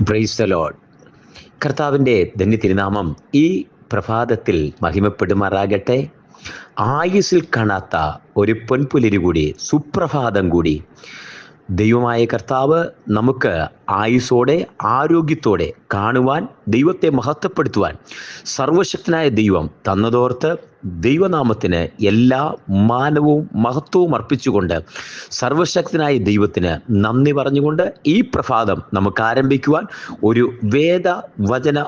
Praise the Lord. കർത്താവിൻ്റെ ധന്യ തിരുനാമം ഈ പ്രഭാതത്തിൽ മഹിമപ്പെടുമാറാകട്ടെ. ആയുസ്സിൽ കാണാത്ത ഒരു പൊൻപുലരി കൂടി, സുപ്രഭാതം കൂടി ദൈവമായ കർത്താവ് നമുക്ക് ആയുസ്സോടെ ആരോഗ്യത്തോടെ കാണുവാൻ, ദൈവത്തെ മഹത്വപ്പെടുത്തുവാൻ സർവശക്തനായ ദൈവം തന്നതോർത്ത് ദൈവനാമത്തിന് എല്ലാ മാനവും മഹത്വവും അർപ്പിച്ചുകൊണ്ട് സർവശക്തനായ ദൈവത്തിന് നന്ദി പറഞ്ഞുകൊണ്ട് ഈ പ്രഭാതം നമുക്ക് ആരംഭിക്കുവാൻ ഒരു വേദവചന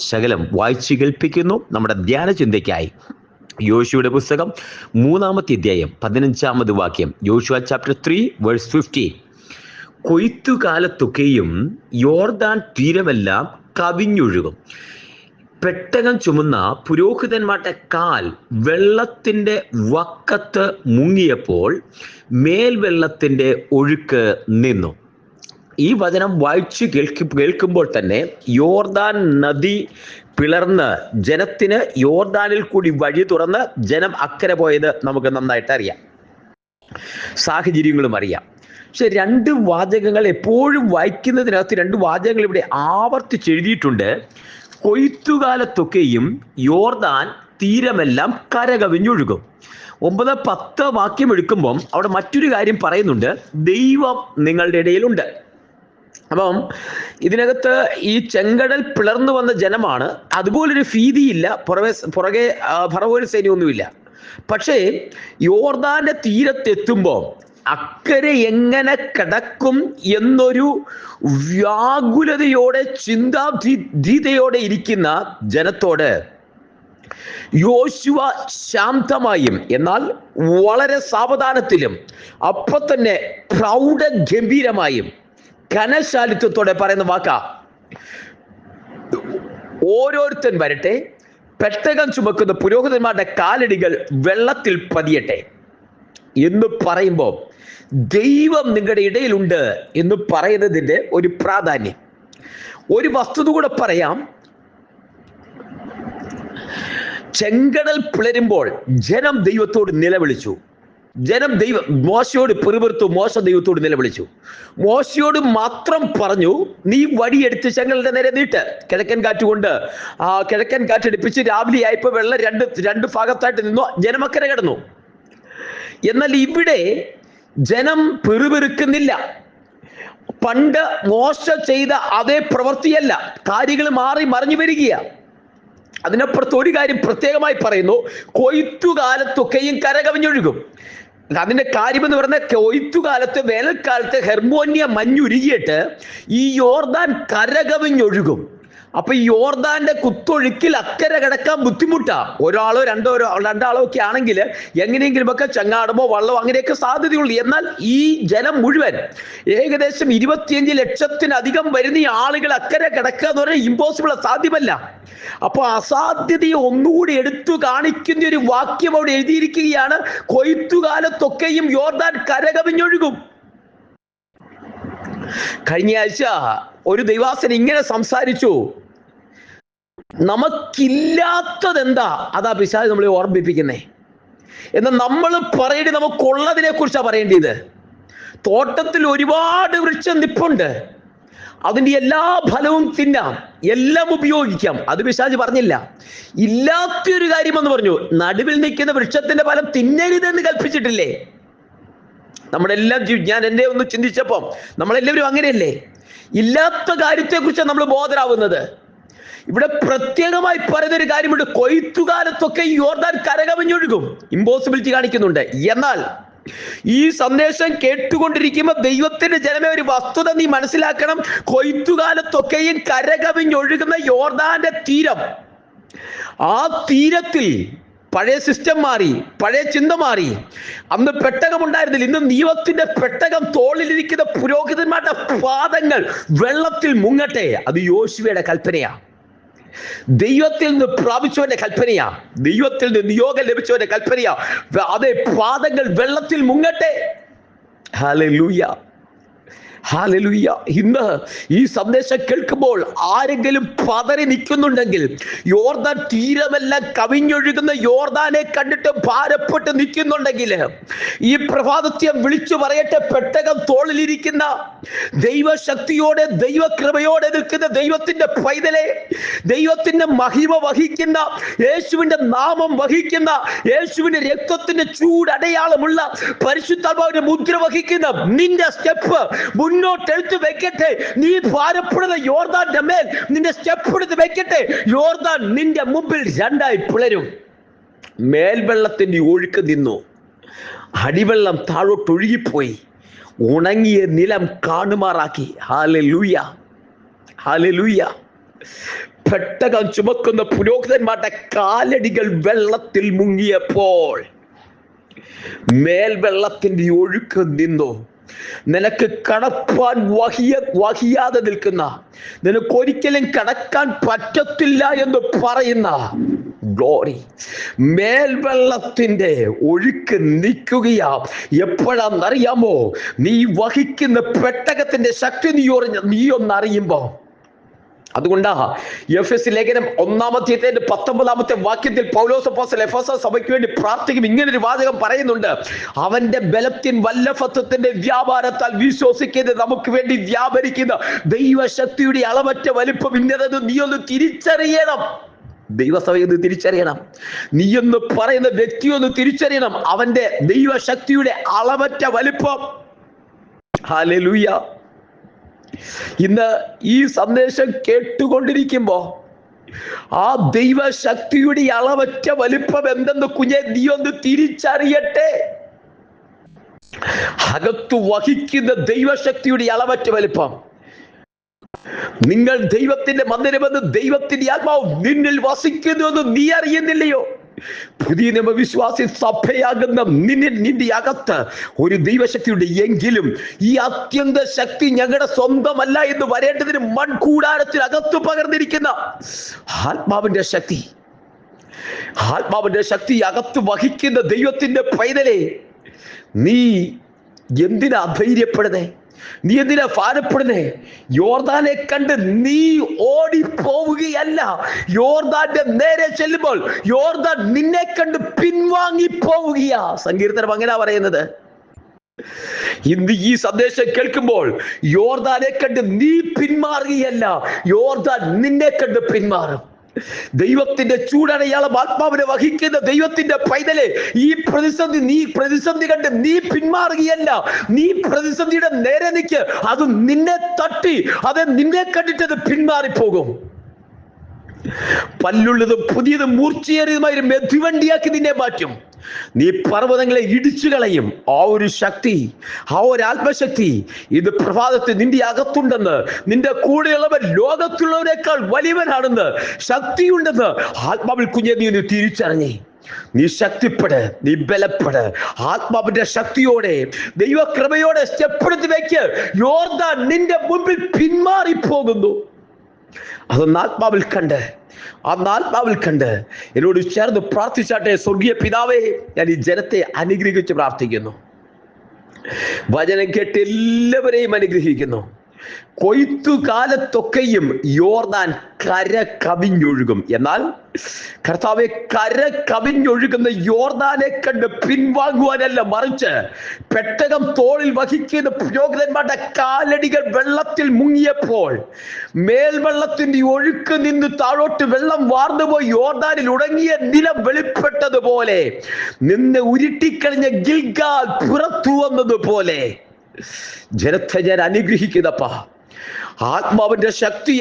ശകലം വായിച്ചു കേൾപ്പിക്കുന്നു. നമ്മുടെ ധ്യാന ചിന്തയ്ക്കായി യോശുവയുടെ പുസ്തകം 3-ാമത്തെ അധ്യായം 15-ാമത് വാക്യം. യോശുവ ചാപ്റ്റർ 3 വേഴ്സ് 15. കൊയ്ത്തുകാലത്തൊക്കെയും യോർദാൻ തീരമെല്ലാം കവിഞ്ഞൊഴുകും. പെട്ടകം ചുമന്ന പുരോഹിതന്മാരുടെ കാൽ വെള്ളത്തിൻ്റെ വക്കത്ത് മുങ്ങിയപ്പോൾ മേൽവെള്ളത്തിൻ്റെ ഒഴുക്ക് നിന്നു. ഈ വചനം വായിച്ച് കേൾക്കുമ്പോൾ തന്നെ യോർദാൻ നദി പിളർന്ന് ജനത്തിന് യോർദാനിൽ കൂടി വഴി തുറന്ന് ജനം അക്കരെ പോയത് നമുക്ക് നന്നായിട്ട് അറിയാം, സാഹചര്യങ്ങളും അറിയാം. പക്ഷെ രണ്ട് വാചകങ്ങൾ എപ്പോഴും വായിക്കുന്നതിനകത്ത് രണ്ട് വാചകങ്ങൾ ഇവിടെ ആവർത്തിച്ചെഴുതിയിട്ടുണ്ട്. കൊയ്ത്തുകാലത്തൊക്കെയും യോർദാൻ തീരമെല്ലാം കരകവിഞ്ഞൊഴുകും. 9-10 വാക്യം എടുക്കുമ്പം അവിടെ മറ്റൊരു കാര്യം പറയുന്നുണ്ട്, ദൈവം നിങ്ങളുടെ ഇടയിലുണ്ട്. അപ്പം ഇതിനകത്ത് ഈ ചെങ്കടൽ പിളർന്നു വന്ന ജനമാണ്, അതുപോലൊരു ഭീതിയില്ല, പുറകെ ഫറവോൻ സൈന്യമൊന്നുമില്ല. പക്ഷേ യോർദാന്റെ തീരത്തെത്തുമ്പോൾ അക്കരെ എങ്ങനെ കിടക്കും എന്നൊരു വ്യാകുലതയോടെ ചിന്താധീതയോടെ ഇരിക്കുന്ന ജനത്തോട് യോശുവ ശാന്തമായും എന്നാൽ വളരെ സാവധാനത്തിലും അപ്പൊ തന്നെ പ്രൗഢഗംഭീരമായും ഘനശാലിത്വത്തോടെ പറയുന്ന വാക്കാ, ഓരോരുത്തൻ വരട്ടെ, പെട്ടകം ചുമക്കുന്ന പുരോഹിതന്മാരുടെ കാലടികൾ വെള്ളത്തിൽ പതിയട്ടെ എന്ന് പറയുമ്പോൾ ദൈവം നിങ്ങളുടെ ഇടയിലുണ്ട് എന്ന് പറയുന്നതിൻ്റെ ഒരു പ്രാധാന്യം. ഒരു വസ്തുത കൂടെ പറയാം. ചെങ്കടൽ പിളരുമ്പോൾ ജനം ദൈവത്തോട് നിലവിളിച്ചു. മോശയോട് പിറുപിറുത്തു, മോശ ദൈവത്തോട് നിലവിളിച്ചു. മോശയോട് മാത്രം പറഞ്ഞു, നീ വടിയെടുത്ത് ചെങ്കടലിന്റെ നേരെ നീട്ട്. കിഴക്കൻ കാറ്റുകൊണ്ട് കിഴക്കൻ കാറ്റടിപ്പിച്ച് രാവിലെ ആയപ്പോൾ വെള്ളം രണ്ട് ഭാഗത്തായിട്ട് നിന്നു, ജനമക്കരെ കിടന്നു. എന്നാൽ ഇവിടെ ജനം പിറുപിറുക്കുന്നില്ല. പണ്ട് മോശ ചെയ്ത അതേ പ്രവൃത്തിയല്ല, കാര്യങ്ങൾ മാറി മറിഞ്ഞു വരികയാണ്. അതിനപ്പുറത്ത് ഒരു കാര്യം പ്രത്യേകമായി പറയുന്നു, കൊയ്ത്തുകാലത്തൊക്കെയും കരകവിഞ്ഞൊഴുകും. അതിന്റെ കാര്യമെന്ന് പറഞ്ഞാൽ കൊയ്ത്തുകാലത്ത്, വേനൽക്കാലത്ത് ഹെർമോനിയ മഞ്ഞുരുകിയിട്ട് ഈ യോർദാൻ കരകവിഞ്ഞൊഴുകും. അപ്പൊ ഈ യോർദാന്റെ കുത്തൊഴുക്കിൽ അക്കരെ കിടക്കാൻ ബുദ്ധിമുട്ടാ. ഒരാളോ രണ്ടാളോ ഒക്കെ ആണെങ്കിൽ എങ്ങനെയെങ്കിലും ഒക്കെ ചങ്ങാടമോ വള്ളമോ അങ്ങനെയൊക്കെ സാധ്യതയുള്ളൂ. എന്നാൽ ഈ ജനം മുഴുവൻ ഏകദേശം 25 ലക്ഷത്തിലധികം വരുന്ന ഈ ആളുകൾ അക്കരെ കിടക്കുക എന്ന് പറഞ്ഞാൽ ഇമ്പോസിബിൾ, സാധ്യമല്ല. അപ്പൊ അസാധ്യതയെ ഒന്നുകൂടി എടുത്തു കാണിക്കുന്ന ഒരു വാക്യം അവിടെ എഴുതിയിരിക്കുകയാണ്, കൊയ്ത്തുകാലത്തൊക്കെയും യോർദാൻ കരകവിഞ്ഞൊഴുകും. കഴിഞ്ഞ ആഴ്ച ഒരു ദൈവാസൻ ഇങ്ങനെ സംസാരിച്ചു, നമുക്കില്ലാത്തത് എന്താ അതാ പിശാച് നമ്മളെ ഓർമ്മിപ്പിക്കുന്നേ. എന്നാൽ നമ്മൾ പറയേണ്ടത് നമുക്കുള്ളതിനെ കുറിച്ചാണ് പറയേണ്ടത്. തോട്ടത്തിൽ ഒരുപാട് വൃക്ഷം നിപ്പുണ്ട്, അതിൻ്റെ എല്ലാ ഫലവും തിന്നാം, എല്ലാം ഉപയോഗിക്കാം, അത് പിശാച് പറഞ്ഞില്ല. ഇല്ലാത്തൊരു കാര്യമെന്ന് പറഞ്ഞു, നടുവിൽ നിൽക്കുന്ന വൃക്ഷത്തിന്റെ ഫലം തിന്നരുതെന്ന് കൽപ്പിച്ചിട്ടില്ലേ? ഞാൻ എന്നെ ഒന്ന് ചിന്തിച്ചപ്പം നമ്മളെല്ലാവരും അങ്ങനെയല്ലേ? ഇല്ലാത്ത കാര്യത്തെക്കുറിച്ചാണ് നമ്മൾ ബോധരാവുന്നത്. ഇവിടെ പ്രത്യേകമായി പറയുന്നൊരു കാര്യമുണ്ട്, കൊയ്ത്തുകാലത്തൊക്കെ യോർദാൻ കരകവിഞ്ഞൊഴുകും. ഇമ്പോസിബിലിറ്റി കാണിക്കുന്നുണ്ട്. എന്നാൽ ഈ സന്ദേശം കേട്ടുകൊണ്ടിരിക്കുമ്പോൾ ദൈവത്തിന്റെ ജനമേ, ഒരു വസ്തുത നീ മനസ്സിലാക്കണം. കൊയ്ത്തുകാലത്തൊക്കെയും കരകവിഞ്ഞൊഴുകുന്ന യോർദാന്റെ തീരം, ആ തീരത്തിൽ പഴയ സിസ്റ്റം മാറി, പഴയ ചിന്ത മാറി. അന്ന് പെട്ടകം ഉണ്ടായിരുന്നില്ല. ഇന്ന് ദൈവത്തിന്റെ പെട്ടകം തോളിലിരിക്കുന്ന പുരോഹിതന്മാരുടെ പാദങ്ങൾ വെള്ളത്തിൽ മുങ്ങട്ടെ. അത് യോശുവയുടെ കൽപ്പനയാ, ദൈവത്തിൽ നിന്ന് പ്രാപിച്ചവന്റെ കൽപ്പനയാ, ദൈവത്തിൽ നിന്ന് നിയോഗം ലഭിച്ചവന്റെ കൽപ്പനയാ. അതേ പാദങ്ങൾ വെള്ളത്തിൽ മുങ്ങട്ടെ. ഹല്ലേലൂയ. ഹല്ലേലൂയ. ഇന്ന് ഈ സന്ദേശം കേൾക്കുമ്പോൾ ആരെങ്കിലും പതറി നിൽക്കുന്നുണ്ടെങ്കിൽ, യോർദാൻ തീരമെല്ലാം കവിഞ്ഞൊഴുകുന്ന യോർദാനെ കണ്ടിട്ട് ഭാരപ്പെട്ട് നിൽക്കുന്നുണ്ടെങ്കിൽ, ഈ പ്രഭാതത്തെ വിളിച്ചു പറയട്ടെ, പെട്ടകം തോളിലിരിക്കുന്ന ദൈവശക്തിയോടെ ദൈവകൃപയോടെ നിൽക്കുന്ന ദൈവത്തിന്റെ പൈതലെ, ദൈവത്തിന്റെ മഹിമ വഹിക്കുന്ന, യേശുവിന്റെ നാമം വഹിക്കുന്ന, യേശുവിന്റെ രക്തത്തിന്റെ ചൂടടയാളമുള്ള, പരിശുദ്ധാത്മാവിന്റെ മുദ്ര വഹിക്കുന്ന നിന്റെ സ്റ്റെപ്പ് മുന്നോട്ട് എടുത്ത് വെക്കട്ടെ. നീ ഭാരപ്പെടുന്ന യോർദാന്റെ മേൽ നിന്റെ സ്റ്റെപ്പ് എടുത്ത് വെക്കട്ടെ. യോർദാൻ നിന്റെ മുമ്പിൽ രണ്ടായി പിളരും. മേൽവെള്ളത്തിന്റെ ഒഴുക്ക് നിന്നു, അടിവെള്ളം താഴോട്ടൊഴുകിപ്പോയി, ഉണങ്ങിയ നിലം കാണുമാറാക്കി. Hallelujah, hallelujah. പെട്ടകം ചുമക്കുന്ന പുരോഹിതന്മാരുടെ കാലടികൾ വെള്ളത്തിൽ മുങ്ങിയപ്പോൾ മേൽവെള്ളത്തിന്റെ ഒഴുക്ക് നിന്നു. നിനക്ക് കടപ്പാൻ വഹിയാതെ നിൽക്കുന്ന, നിനക്ക് ഒരിക്കലും കടക്കാൻ പറ്റത്തില്ല എന്ന് പറയുന്ന ഗ്ലോറി, മേൽവെള്ളത്തിന്റെ ഒഴുക്ക് നിൽക്കുകയാ. എപ്പോഴാന്നറിയാമോ? നീ വഹിക്കുന്ന പെട്ടകത്തിന്റെ ശക്തി നീ ഒന്നറിയുമ്പോ. അതുകൊണ്ടാ എഫെസ് ലേഖനം 1-ാമത്തെ വാക്യത്തിൽ പൗലോസ് അപ്പോസ്തലൻ എഫെസ സഭയ്ക്ക് വേണ്ടി പ്രാർത്ഥിക്കും. ഇങ്ങനൊരു വാചകം പറയുന്നുണ്ട്: അവന്റെ ബലത്തിൻ വല്ലഭത്വത്തിന്റെ വ്യാപാരത്താൽ വിശ്വസിക്കുന്നത് നമുക്ക് വേണ്ടി വ്യാപരിക്കുന്ന ദൈവശക്തിയുടെ അളവറ്റ വലിപ്പം ഇന്നതെന്ന് നീ ഒന്ന് തിരിച്ചറിയണം. ദൈവസഭയൊന്ന് തിരിച്ചറിയണം. നീയൊന്ന് പറയുന്ന വ്യക്തിയൊന്ന് തിരിച്ചറിയണം അവന്റെ ദൈവശക്തിയുടെ അളവറ്റ വലിപ്പം. ഹല്ലേലൂയ. ഇന്ന് ഈ സന്ദേശം കേട്ടുകൊണ്ടിരിക്കുമ്പോ ആ ദൈവശക്തിയുടെ അളവറ്റ വലിപ്പം എന്തെന്ന് കുഞ്ഞെ നീ ഒന്ന് തിരിച്ചറിയട്ടെ. അകത്തു വഹിക്കുന്ന ദൈവശക്തിയുടെ അളവറ്റ വലിപ്പം. നിങ്ങൾ ദൈവത്തിന്റെ മന്ദിരമെന്ന് ദൈവത്തിന്റെ ആത്മാവ് നിന്നിൽ വസിക്കുന്നു എന്ന് നീ അറിയുന്നില്ലയോ? പുതിയ നിയമവിശ്വാസി സഭയാകുന്ന നിന്റെ അകത്ത് ഒരു ദൈവശക്തിയുണ്ട്. എങ്കിലും ഈ അത്യന്ത ശക്തി ഞങ്ങളുടെ സ്വന്തമല്ല എന്ന് വരേണ്ടതിന് മൺകൂടാരത്തിൽ അകത്ത് പകർന്നിരിക്കുന്ന ആത്മാവിന്റെ ശക്തി, ആത്മാവിന്റെ ശക്തി അകത്ത് വഹിക്കുന്ന ദൈവത്തിന്റെ പൈതലെ, നീ എന്തിനാ അധൈര്യപ്പെടുന്നേ? നീ എന്തിനാ ഭാരപ്പെടുന്നേ? യോർദാനെ കണ്ട് നീ ഓടിപ്പോവുകയല്ല. യോർദാന്റെ നേരെ ചെല്ലുമ്പോൾ യോർദാൻ നിന്നെ കണ്ട് പിൻവാങ്ങി പോവുകയാ. സങ്കീർത്തനം അങ്ങനെയാ പറയുന്നത്. ഇന്ന് ഈ സന്ദേശം കേൾക്കുമ്പോൾ യോർദാനെ കണ്ട് നീ പിന്മാറുകയല്ല, യോർദാൻ നിന്നെ കണ്ട് പിന്മാറും. ദൈവത്തിന്റെ ചൂടടയാളം ആത്മാവിനെ വഹിക്കുന്ന ദൈവത്തിന്റെ പൈതലെ, ഈ പ്രതിസന്ധി കണ്ട് നീ പിന്മാറുകയല്ല. നീ പ്രതിസന്ധിയുടെ നേരെ നിൽക്ക്. അത് നിന്നെ തട്ടി, അത് നിന്നെ കണ്ടിട്ട് അത് പിന്മാറിപ്പോകും. പല്ലുള്ളതും പുതിയതും മൂർച്ചയേറിയതുമായ ഒരു മെതിവണ്ടിയാക്കി നിന്നെ മാറ്റും. നീ പർവ്വതങ്ങളെ ഇടിച്ചു കളയും. ആ ഒരു ശക്തി, ആ ഒരു ആത്മശക്തി ഇത് പ്രഭാതത്തിൽ നിന്റെ അകത്തുണ്ടെന്ന്, നിന്റെ കൂടെയുള്ളവൻ ലോകത്തുള്ളവരെക്കാൾ വലിയവനാണെന്ന്, ശക്തിയുണ്ടെന്ന് ആത്മാവിൽ കുഞ്ഞെ നീ ഒന്ന് തിരിച്ചറിഞ്ഞേ. നീ ശക്തിപ്പെട്, നീ ബലപ്പെട്. ആത്മാവിന്റെ ശക്തിയോടെ ദൈവകൃപയോടെ സ്റ്റെപ്പ് എടുത്ത് വെക്ക്. യോർദാൻ നിന്റെ മുമ്പിൽ പിന്മാറിപ്പോകുന്നു. അതൊന്ന് ആത്മാവിൽ കണ്ട് എന്നോട് ചേർന്ന് പ്രാർത്ഥിച്ചാട്ടെ. സ്വർഗീയ പിതാവേ, ഞാൻ ഈ ജനത്തെ അനുഗ്രഹിച്ച് പ്രാർത്ഥിക്കുന്നു. വചനം കേട്ട് എല്ലാവരെയും അനുഗ്രഹിക്കുന്നു. കൊയ്ത്തുകാലത്തൊക്കെയും യോർദാൻ കര കവിഞ്ഞൊഴുകും. എന്നാൽ കർത്താവെ, കര കവിഞ്ഞൊഴുകുന്ന യോർദാനെ കണ്ട് പിൻവാങ്ങുവാനല്ല, മറിച്ച് പെട്ടകം തോളിൽ വഹിക്കുന്ന പുരോഹിതന്മാരുടെ കാലടികൾ വെള്ളത്തിൽ മുങ്ങിയപ്പോൾ മേൽവെള്ളത്തിന്റെ ഒഴുക്ക് നിന്ന് താഴോട്ട് വെള്ളം വാർന്നുപോയി യോർദാനിൽ ഉണങ്ങിയ നിലം വെളിപ്പെട്ടതുപോലെ, നിന്ന് ഉരുട്ടിക്കളിഞ്ഞ ഗിൽഗാൽ പുറത്തു വന്നതുപോലെ ജനത്തെ ഞാൻ അനുഗ്രഹിക്കുന്നപ്പാ. ആത്മാവിന്റെ ശക്തി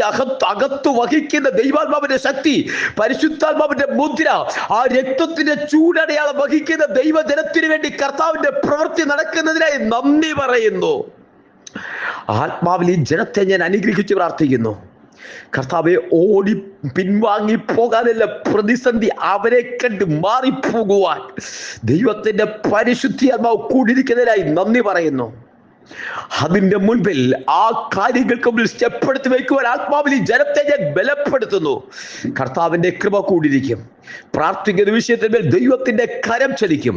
അകത്ത് വഹിക്കുന്ന ദൈവാത്മാവിന്റെ ശക്തി, പരിശുദ്ധാത്മാവിന്റെ മുദ്ര, ആ രക്തത്തിന്റെ ചൂടടയാളം വഹിക്കുന്ന ദൈവജനത്തിന് വേണ്ടി കർത്താവിന്റെ പ്രവൃത്തി നടക്കുന്നതിനായി നന്ദി പറയുന്നു. ആത്മാവിൽ ഈ ജനത്തെ ഞാൻ അനുഗ്രഹിച്ച് പ്രാർത്ഥിക്കുന്നു. കർത്താവെ, ഓടി പിൻവാങ്ങി പോകാനല്ല, പ്രതിസന്ധി അവരെ കണ്ട് മാറിപ്പോകുവാൻ ദൈവത്തിന്റെ പരിശുദ്ധാത്മാവ് കൂടിയിരിക്കുന്നതിനായി നന്ദി പറയുന്നു. അതിന്റെ മുൻപിൽ ആ കാര്യങ്ങൾക്ക് മുമ്പിൽ സ്റ്റെപ്പ് എടുത്ത് വയ്ക്കുവാൻ ആത്മാവിൽ ഈ ജനത്തെ ഞാൻ ബലപ്പെടുത്തുന്നു. കർത്താവിന്റെ കൃപ കൂടിയിരിക്കും. പ്രാർത്ഥിക്കുന്ന വിഷയത്തിന്മേൽ ദൈവത്തിന്റെ കരം ചലിക്കും.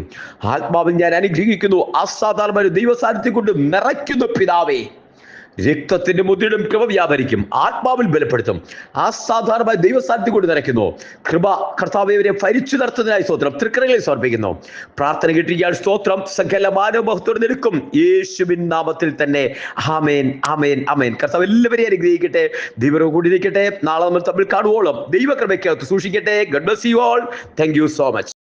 ആത്മാവിൽ ഞാൻ അനുഗ്രഹിക്കുന്നു. അസാധാരണ ദൈവ സാന്നിധ്യം കൊണ്ട് നിറയ്ക്കുന്നു. പിതാവേ, രക്തത്തിന്റെ മുദ്രയിലും കൃപ വ്യാപരിക്കും, ആത്മാവിൽ ബലപ്പെടുത്തും, അസാധാരണമായ ദൈവസാന്നിധ്യം കൊണ്ട് നിറയ്ക്കുന്നു. കൃപ കർത്താവേ ഇവരെ ഭരിച്ചു നടത്തുന്നതിനായി സ്തോത്രം. തൃക്കരങ്ങളിൽ സമർപ്പിക്കുന്നു. പ്രാർത്ഥന കിട്ടിയാൽ സ്തോത്രം. സകല മാനവമഹത്വം നിൽക്കും യേശുവിൻ നാമത്തിൽ തന്നെ. ആമേൻ, ആമേൻ, ആമേൻ. കർത്താവ് എല്ലാവരെയും അനുഗ്രഹിക്കട്ടെ. ദൈവം കൂടി ഇരിക്കട്ടെ. നാളെ നമ്മൾ തമ്മിൽ കാണുവോളം ദൈവകൃപയ്ക്കകത്ത് സൂക്ഷിക്കട്ടെ. God bless you all. Thank you so much.